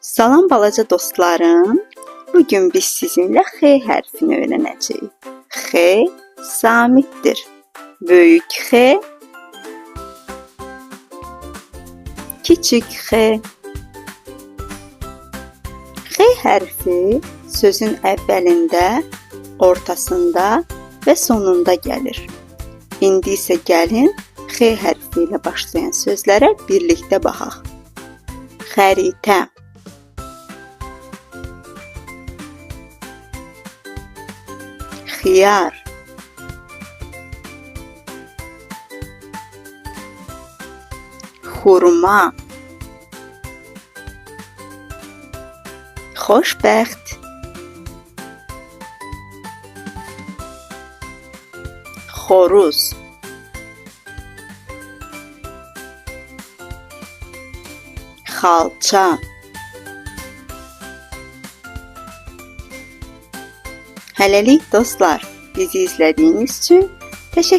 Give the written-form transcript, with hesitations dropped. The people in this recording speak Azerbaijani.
Salam balaca dostlarım. Bugün biz sizinlə X hərfini öyrənəcəyik. X samitdir. Böyük X, kiçik X. X hərfi sözün əvvəlində, ortasında və sonunda gəlir. İndi isə gəlin X hərfi ilə başlayan sözlərə birlikdə baxaq. Xəritə, xiyar, xurma, xoşbəxt, xoruz, xalça, hələlik dostlar, bizi izlədiyiniz üçün təşəkkür